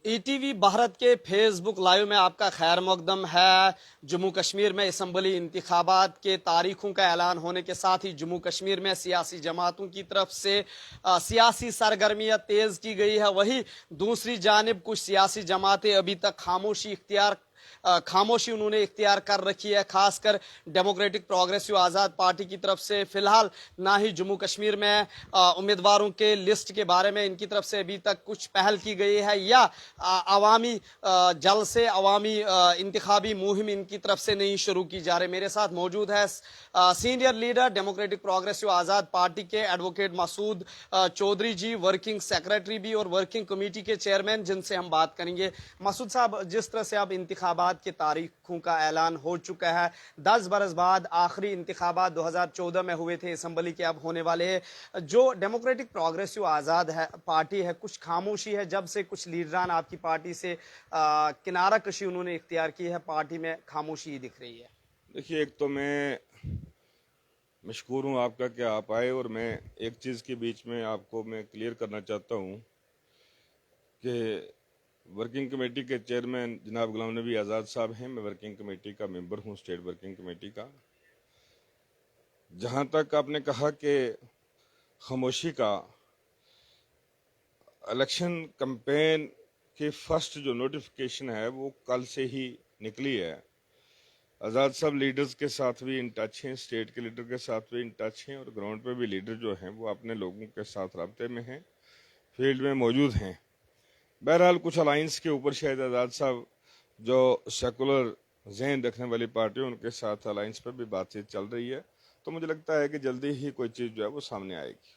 ETV Bharat के Facebook live में आपका खैर मकदम है। जम्मू कश्मीर में असम्बली इंतखाबात के तारीखों का ऐलान होने के साथ ही जम्मू कश्मीर में सियासी जमातों की तरफ से सियासी सरगर्मियां तेज की गई है। वहीं दूसरी जानिब कुछ सियासी जमातें अभी तक खामोशी उन्होंने इख्तियार कर रखी है। खासकर डेमोक्रेटिक प्रोग्रेसिव आज़ाद पार्टी की तरफ से फिलहाल ना ही जम्मू कश्मीर में उम्मीदवारों के लिस्ट के बारे में इनकी तरफ से अभी तक कुछ पहल की गई है या अवामी जलसे अवामी इंतखाबी मुहिम इनकी तरफ से नहीं शुरू की जा रही। मेरे साथ मौजूद है senior leader democratic progressive Azad party के एडवोकेट मसूद चौधरी जी, वर्किंग सेक्रेटरी भी और वर्किंग कमेटी के चेयरमैन, जिनसे हम बात करेंगे। मसूद साहब, जिस तरह से अब इंतखाबात की तारीखों का ऐलान हो चुका है, 10 बरस बाद आखिरी इंतखाबात 2014 में हुए थे, असम्बली के अब होने वाले हैं। जो डेमोक्रेटिक प्रोग्रेसिव आज़ाद है पार्टी है, कुछ खामोशी है जब से कुछ लीडरान आपकी पार्टी से किनारा कशी उन्होंने इख्तियार की है, पार्टी में खामोशी दिख रही है। देखिए, एक तो मैं मशकूर हूँ आपका कि आप आए, और मैं एक चीज़ के बीच में आपको मैं क्लियर करना चाहता हूँ कि वर्किंग कमेटी के चेयरमैन जनाब गुलाम नबी आज़ाद साहब हैं। मैं वर्किंग कमेटी का मेंबर हूँ, स्टेट वर्किंग कमेटी का। जहाँ तक आपने कहा कि खामोशी का, इलेक्शन कैंपेन की फर्स्ट जो नोटिफिकेशन है वो कल से ही निकली है। आज़ाद साहब लीडर्स के साथ भी इन टच हैं, स्टेट के लीडर के साथ भी इन टच हैं, और ग्राउंड पे भी लीडर जो हैं वो अपने लोगों के साथ राब्ते में हैं, फील्ड में मौजूद हैं। बहरहाल कुछ अलाइंस के ऊपर शायद आज़ाद साहब जो सेकुलर जहन रखने वाली पार्टी है उनके साथ अलाइंस पर भी बातचीत चल रही है। तो मुझे लगता है कि जल्दी ही कोई चीज़ जो है वो सामने आएगी।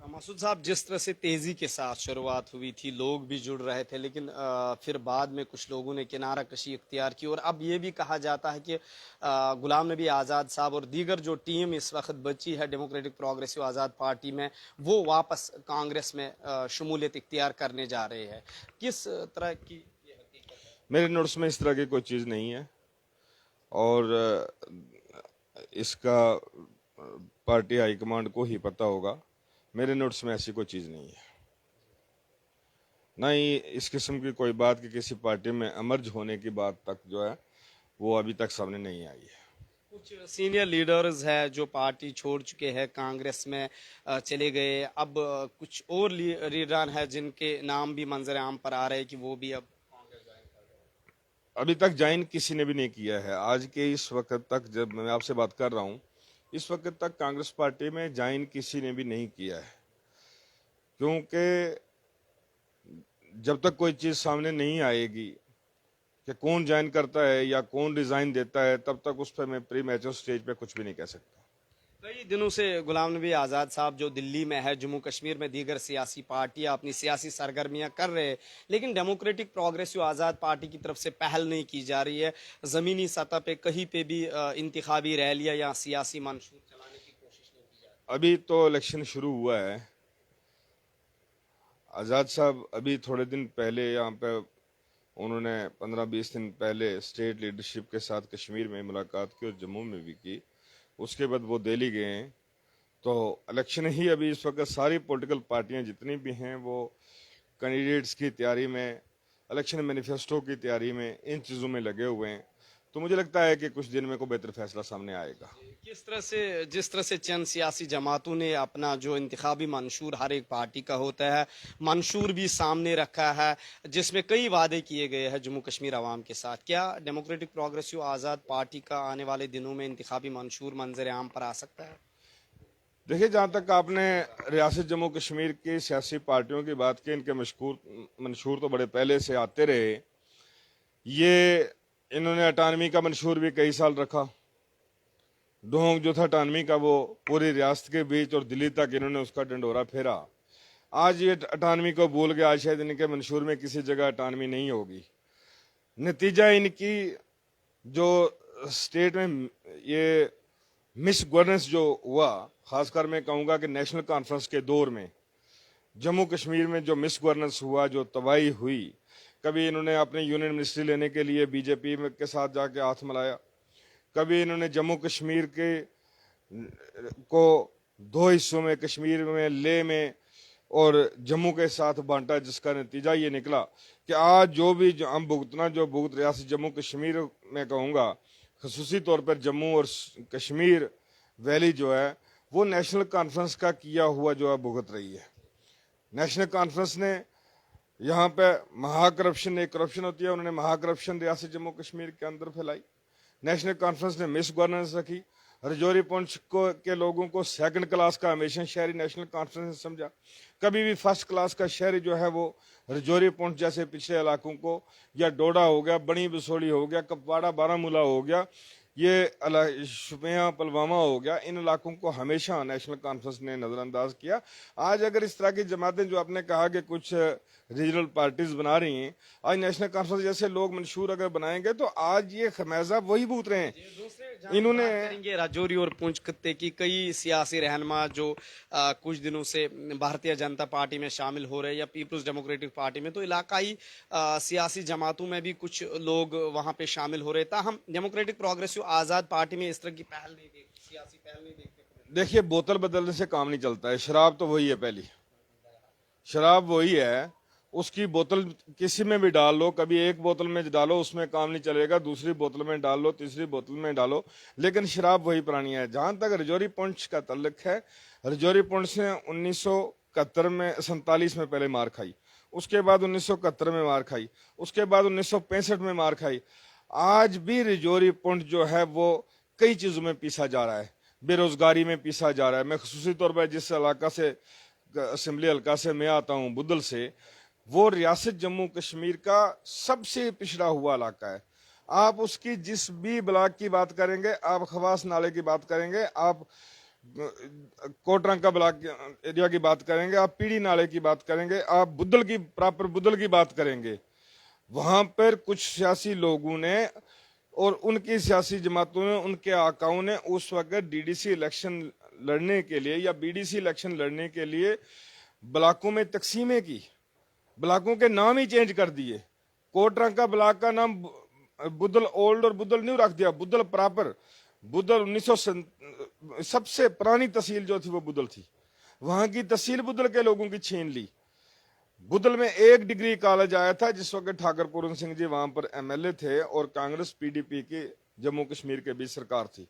मसूद साहब, जिस तरह से तेजी के साथ शुरुआत हुई थी, लोग भी जुड़ रहे थे, लेकिन फिर बाद में कुछ लोगों ने किनारा कशी इख्तियार की और अब ये भी कहा जाता है कि गुलाम नबी आज़ाद साहब और दीगर जो टीम इस वक्त बची है डेमोक्रेटिक प्रोग्रेसिव आज़ाद पार्टी में, वो वापस कांग्रेस में शमूलियत इख्तियार करने जा रहे हैं। किस तरह की मेरे नोट्स में इस तरह की कोई चीज़ नहीं है, और इसका पार्टी हाईकमांड को ही पता होगा। मेरे नोट्स में ऐसी कोई चीज़ नहीं है, ना ही इस किस्म की कोई बात कि किसी पार्टी में अमर्ज होने की बात तक जो है वो अभी तक सामने नहीं आई है। कुछ सीनियर लीडर्स है जो पार्टी छोड़ चुके हैं, कांग्रेस में चले गए। अब कुछ और लीडर हैं जिनके नाम भी मंजर आम पर आ रहे हैं कि वो भी अब अभी तक ज्वाइन किसी ने भी नहीं किया है। आज के इस वक्त तक जब मैं आपसे बात कर रहा हूँ, इस वक्त तक कांग्रेस पार्टी में ज्वाइन किसी ने भी नहीं किया है, क्योंकि जब तक कोई चीज़ सामने नहीं आएगी कि कौन ज्वाइन करता है या कौन रिजाइन देता है, तब तक उस पर मैं प्री मैच्योर स्टेज पे कुछ भी नहीं कह सकता। कई दिनों से गुलाम नबी आज़ाद साहब जो दिल्ली में है, जम्मू कश्मीर में दीगर सियासी पार्टियां अपनी सियासी सरगर्मियां कर रहे हैं, लेकिन डेमोक्रेटिक प्रोग्रेसिव आज़ाद पार्टी की तरफ से पहल नहीं की जा रही है। ज़मीनी सतह पे कहीं पे भी इंतखाबी रैलियां या सियासी मंशूर चलाने की कोशिश नहीं की जा रही। अभी तो इलेक्शन शुरू हुआ है। आज़ाद साहब अभी थोड़े दिन पहले यहाँ पे उन्होंने 15-20 दिन पहले स्टेट लीडरशिप के साथ कश्मीर में मुलाकात की और जम्मू में भी की। उसके बाद वो दिल्ली गए हैं। तो इलेक्शन ही अभी इस वक्त सारी पॉलिटिकल पार्टियां जितनी भी हैं वो कैंडिडेट्स की तैयारी में, इलेक्शन मैनिफेस्टो की तैयारी में, इन चीज़ों में लगे हुए हैं। तो मुझे लगता है कि कुछ दिन में कोई बेहतर फैसला सामने आएगा। जिस तरह से चंद सियासी जमातों ने अपना जो इंतखाबी मंशूर हर एक पार्टी का होता है, मंशूर भी सामने रखा है जिसमें कई वादे किए गए हैं जम्मू कश्मीर आवाम के साथ, क्या डेमोक्रेटिक प्रोग्रेसिव आज़ाद पार्टी का आने वाले दिनों में इंतखाबी मंशूर मंजर आम पर आ सकता है? देखिए, जहाँ तक आपने रियासत जम्मू कश्मीर की सियासी पार्टियों की बात की, इनके मंशूर तो बड़े पहले से आते रहे। ये इन्होंने अटानवी का मंशूर भी कई साल रखा। ढोंग जो था अटानवी का, वो पूरी रियासत के बीच और दिल्ली तक इन्होंने उसका डंडोरा फेरा। आज ये अटानवी को भूल गया, शायद इनके मंशूर में किसी जगह अटानवी नहीं होगी। नतीजा इनकी जो स्टेट में ये मिस गवर्नेंस जो हुआ, खासकर मैं कहूँगा कि नेशनल कॉन्फ्रेंस के दौर में जम्मू कश्मीर में जो मिस गवर्नेंस हुआ, जो तबाही हुई, कभी इन्होंने अपने यूनियन मिनिस्ट्री लेने के लिए बीजेपी के साथ जाके हाथ मिलाया, कभी इन्होंने जम्मू कश्मीर के को दो हिस्सों में, कश्मीर में लेह में اور جموں کے ساتھ بانٹا، جس کا نتیجہ یہ نکلا کہ آج جو بھی ہم جو بھگت ریاست جموں کشمیر میں کہوں گا، خصوصی طور پر جموں اور کشمیر ویلی جو ہے وہ نیشنل کانفرنس کا کیا ہوا جو ہے بھگت رہی ہے۔ نیشنل کانفرنس نے یہاں پہ مہا کرپشن، ایک کرپشن ہوتی ہے، انہوں نے مہا کرپشن ریاست جموں کشمیر کے اندر پھیلائی۔ نیشنل کانفرنس نے مس گورننس رکھی، رجوری پونچھ کے لوگوں کو سیکنڈ کلاس کا ہمیشہ شہری نیشنل کانفرنس نے سمجھا، کبھی بھی فرسٹ کلاس کا شہری جو ہے وہ رجوری پونچھ جیسے پچھلے علاقوں کو، یا ڈوڈا ہو گیا، بڑی بسوڑی ہو گیا، کپواڑہ بارہ ہو گیا، یہ شوپیاں پلوامہ ہو گیا، ان علاقوں کو ہمیشہ نیشنل کانفرنس نے نظر انداز کیا۔ آج اگر اس طرح کی جماعتیں جو آپ نے کہا کہ کچھ ریجنل پارٹیز بنا رہی ہیں، آج نیشنل کانفرنس جیسے لوگ منشور اگر بنائیں گے تو آج یہ خمیازہ وہی بھوت رہے ہیں۔ انہوں نے کریں گے راجوری اور پونچھ خطے کی کئی سیاسی رہنما جو کچھ دنوں سے بھارتیہ جنتا پارٹی میں شامل ہو رہے یا پیپلز ڈیموکریٹک پارٹی میں، تو علاقائی سیاسی جماعتوں میں بھی کچھ لوگ وہاں پہ شامل ہو رہے، تاہم ڈیموکریٹک پروگریسو آزاد پارٹی میں اس طرح کی پہل نہیں دیکھتے، سیاسی پہل نہیں دیکھتے۔ دیکھیے، بوتل بدلنے سے کام نہیں چلتا ہے، شراب تو وہی ہے، پہلی شراب وہی ہے، اس کی بوتل کسی میں بھی ڈال لو، کبھی ایک بوتل میں ڈالو اس میں کام نہیں چلے گا، دوسری بوتل میں ڈال لو، تیسری بوتل میں ڈالو، لیکن شراب وہی پرانی ہے۔ جہاں تک رجوری پونچھ کا تعلق ہے، رجوری پونچھ نے 1947 میں پہلے مار کھائی، اس کے بعد 1971 میں مار کھائی، اس کے بعد 1965 میں مار کھائی۔ آج بھی رجوری پونچھ جو ہے وہ کئی چیزوں میں پیسا جا رہا ہے، بے روزگاری میں پیسا جا رہا ہے۔ میں خصوصی طور پر جس علاقہ سے، اسمبلی حلقہ سے میں آتا ہوں، بدل سے، وہ ریاست جموں کشمیر کا سب سے پچھڑا ہوا علاقہ ہے۔ آپ اس کی جس بھی بلاک کی بات کریں گے، آپ خواص نالے کی بات کریں گے، آپ کوٹرنگ کا بلاک ایریا کی بات کریں گے، آپ پیڑی نالے کی بات کریں گے، آپ بدل کی پراپر بدل کی بات کریں گے، وہاں پر کچھ سیاسی لوگوں نے اور ان کی سیاسی جماعتوں نے، ان کے آقاؤں نے اس وقت ڈی ڈی سی الیکشن لڑنے کے لیے یا بی ڈی سی الیکشن لڑنے کے لیے بلاکوں میں تقسیمیں کی، بلاکوں کے نام ہی چینج کر دیے۔ کوٹرنگ کا بلاک کا نام بدل اولڈ اور بدل نیو رکھ دیا، بدل پراپر، بدل سب سے پرانی تحصیل جو تھی وہ بدل تھی، وہاں کی تحصیل بدل کے لوگوں کی چھین لی۔ بدل میں ایک ڈگری کالج آیا تھا جس وقت ٹھاکر پورن سنگھ جی وہاں پر ایم ایل اے تھے اور کانگریس پی ڈی پی کی جموں کشمیر کے بیچ سرکار تھی،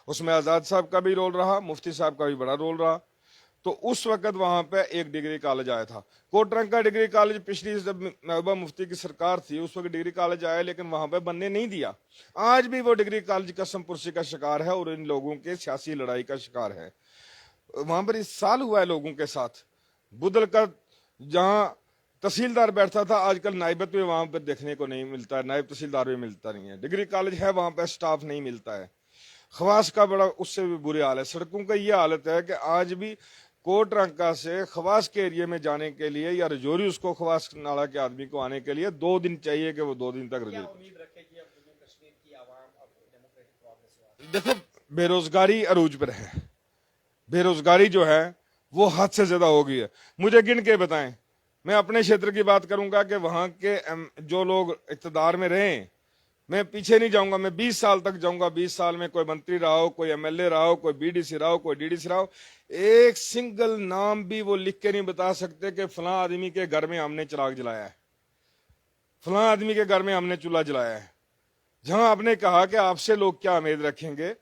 اس میں آزاد صاحب کا بھی رول رہا، مفتی صاحب کا بھی بڑا رول رہا، تو اس وقت وہاں پہ ایک ڈگری کالج آیا تھا۔ کوٹرنگ کا ڈگری کالج پچھلی جب محبوبہ مفتی کی سرکار تھی اس وقت ڈگری کالج آیا، لیکن وہاں پہ بننے نہیں دیا۔ آج بھی وہ ڈگری کالج قسم پرسی کا شکار ہے اور ان لوگوں کے سیاسی لڑائی کا شکار ہے۔ وہاں پر اس سال ہوا ہے لوگوں کے ساتھ، بدل کا جہاں تحصیلدار بیٹھتا تھا آج کل نائبت بھی وہاں پہ دیکھنے کو نہیں ملتا ہے، نائب تحصیلدار بھی ملتا نہیں ہے، ڈگری کالج ہے وہاں پہ سٹاف نہیں ملتا ہے۔ خواص کا بڑا اس سے بھی بری حال ہے، سڑکوں کا یہ حالت ہے کہ آج بھی کوٹرنکا سے خواص کے ایریے میں جانے کے لیے یا رجوری اس کو خواص نالا کے آدمی کو آنے کے لیے 2 دن چاہیے کہ وہ 2 دن تک رجوری۔ امید رکھے کہ اب جموں کشمیر کی عوام اب ڈیموکریٹک پروگریس دیکھو، بے روزگاری عروج پر ہے، بے روزگاری جو ہے وہ حد سے زیادہ ہو گئی ہے۔ مجھے گن کے بتائیں، میں اپنے شیتر کی بات کروں گا کہ وہاں کے جو لوگ اقتدار میں رہے ہیں، میں پیچھے نہیں جاؤں گا، میں 20 سال تک جاؤں گا، 20 سال میں کوئی منتری رہا ہو، کوئی ایم ایل اے رہا ہو، کوئی بی ڈی سی رہا ہو، کوئی ڈی ڈی سی رہا ہو، ایک سنگل نام بھی وہ لکھ کے نہیں بتا سکتے کہ فلاں آدمی کے گھر میں ہم نے چراغ جلایا ہے، فلاں آدمی کے گھر میں ہم نے چولہا جلایا ہے۔ جہاں آپ نے کہا کہ آپ سے لوگ کیا امید رکھیں گے،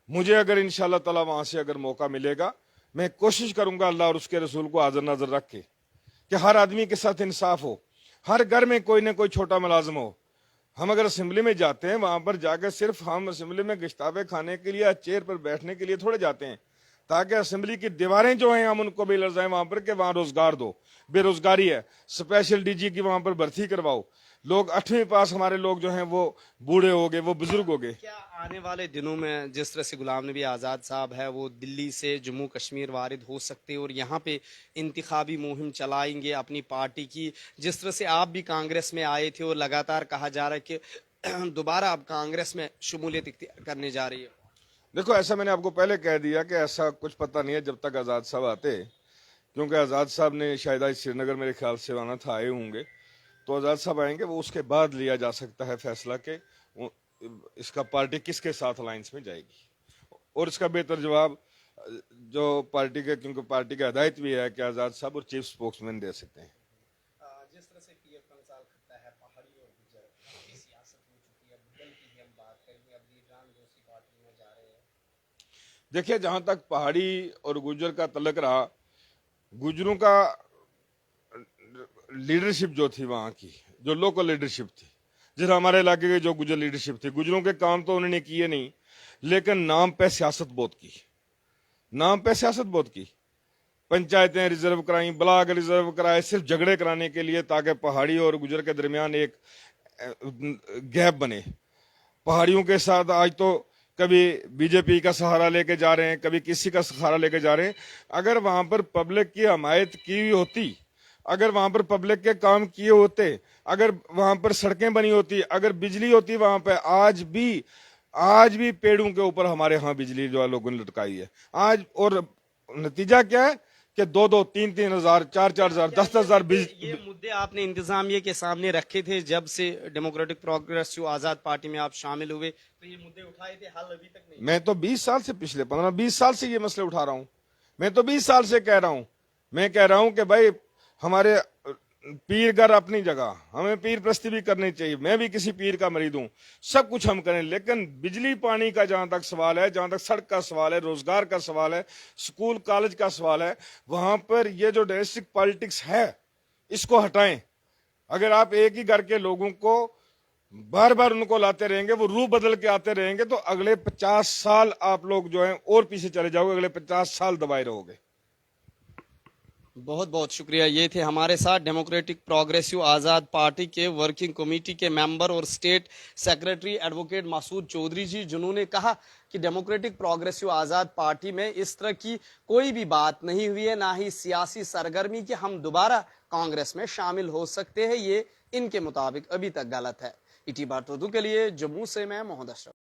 مجھے اگر انشاءاللہ تعالی وہاں سے اگر موقع ملے گا، میں کوشش کروں گا اللہ اور اس کے رسول کو حاضر نظر رکھ کے کہ ہر آدمی کے ساتھ انصاف ہو، ہر گھر میں کوئی نہ کوئی چھوٹا ملازم ہو۔ ہم اگر اسمبلی میں جاتے ہیں، وہاں پر جا کے صرف ہم اسمبلی میں گشتابے کھانے کے لیے، چیئر پر بیٹھنے کے لیے تھوڑے جاتے ہیں، تاکہ اسمبلی کی دیواریں جو ہیں ہم ان کو بھی لرزائیں وہاں پر کہ وہاں روزگار دو۔ بے روزگاری ہے، اسپیشل ڈی جی کی وہاں پر بھرتی کرواؤ، لوگ 8ویں پاس ہمارے لوگ جو ہیں وہ بوڑھے ہو گئے، وہ بزرگ ہو گئے۔ کیا آنے والے دنوں میں جس طرح سے غلام نبی آزاد صاحب ہے وہ دلی سے جموں کشمیر وارد ہو سکتے اور یہاں پہ انتخابی مہم چلائیں گے اپنی پارٹی کی، جس طرح سے آپ بھی کانگریس میں آئے تھے اور لگاتار کہا جا رہا ہے کہ دوبارہ آپ کانگریس میں شمولیت اختیار کرنے جا رہی ہے؟ دیکھو، ایسا میں نے آپ کو پہلے کہہ دیا کہ ایسا کچھ پتہ نہیں ہے جب تک آزاد صاحب آتے، کیونکہ آزاد صاحب نے شاید آج سری نگر میرے خیال سے آنا تھا، آئے ہوں گے، تو آزاد صاحب آئیں گے، وہ اس کے بعد لیا جا سکتا ہے فیصلہ کہ اس کا پارٹی کس کے ساتھ الائنس میں جائے گی، اور اس کا بہتر جواب जो पार्टी के, क्योंकि पार्टी की हदायत भी है कि आज़ाद साहब और चीफ स्पोक्समैन दे सकते हैं। जिस तरह से पीएफ का मिसाल खत्ता है, पहाड़ी और गुज्जर की सियासत हो चुकी है, बदल की भी हम बात करेंगे, अब लीडरान दूसरी पार्टी में जा रहे हैं। देखिए, जहां तक पहाड़ी और गुज्जर का तल्लक रहा, गुज्जरों का लीडरशिप जो थी वहां की, जो लोकल लीडरशिप थी, जिस हमारे इलाके की जो गुज्जर लीडरशिप थी, गुज्जरों के काम तो उन्होंने किए नहीं, लेकिन नाम पे सियासत बहुत की, नाम पे सियासत बहुत की। पंचायतें रिजर्व कराई, ब्लॉक रिजर्व कराए, सिर्फ झगड़े कराने के लिए, ताकि पहाड़ी और गुज्जर के दरमियान एक गैप बने। पहाड़ियों के साथ आज तो कभी बीजेपी का सहारा लेके जा रहे हैं, कभी किसी का सहारा लेके जा रहे हैं। अगर वहां पर पब्लिक की हमायत की हुई होती, अगर वहां पर पब्लिक के काम किए होते, अगर वहां पर सड़कें बनी होती, अगर बिजली होती वहां पर, आज भी पेड़ों के ऊपर हमारे यहाँ बिजली जो है लोगों ने लटकाई है आज। और नतीजा क्या है कि 2-2, 3-3 हजार, 4-4 हजार, 10-10 हजार ये मुद्दे आपने इंतजामिया के सामने रखे थे जब से डेमोक्रेटिक प्रोग्रेसिव आजाद पार्टी में आप शामिल हुए, तो ये मुद्दे उठाए थे, हल अभी तक नहीं। मैं तो 20 साल से, पिछले 15-20 साल से ये मसले उठा रहा हूं। मैं तो 20 साल से कह रहा हूं, मैं कह रहा हूं कि भाई हमारे पीरगर अपनी जगह, हमें पीर प्रस्ती भी करनी चाहिए, मैं भी किसी पीर का मरीद हूं, सब कुछ हम करें, लेकिन बिजली पानी का जहां तक सवाल है, जहां तक सड़क का सवाल है, रोजगार का सवाल है, स्कूल कॉलेज का सवाल है, वहां पर ये जो डोमेस्टिक पॉलिटिक्स है इसको हटाएं। अगर आप एक ही घर के लोगों को बार बार उनको लाते रहेंगे, वो रूह बदल के आते रहेंगे, तो अगले 50 साल आप लोग जो हैं और पीछे चले जाओगे, अगले 50 साल दबाए रहोगे। बहुत बहुत शुक्रिया। ये थे हमारे साथ डेमोक्रेटिक प्रोग्रेसिव आज़ाद पार्टी के वर्किंग कमेटी के मेंबर और state secretary advocate Masood Chaudhary ji, जिन्होंने कहा कि डेमोक्रेटिक प्रोग्रेसिव आज़ाद पार्टी में इस तरह की कोई भी बात नहीं हुई है, ना ही सियासी सरगर्मी कि हम दोबारा कांग्रेस में शामिल हो सकते हैं। ये इनके मुताबिक अभी तक गलत है। ईटी बात उर्दू के लिए जम्मू से मैं मोहम्मद अशरफ।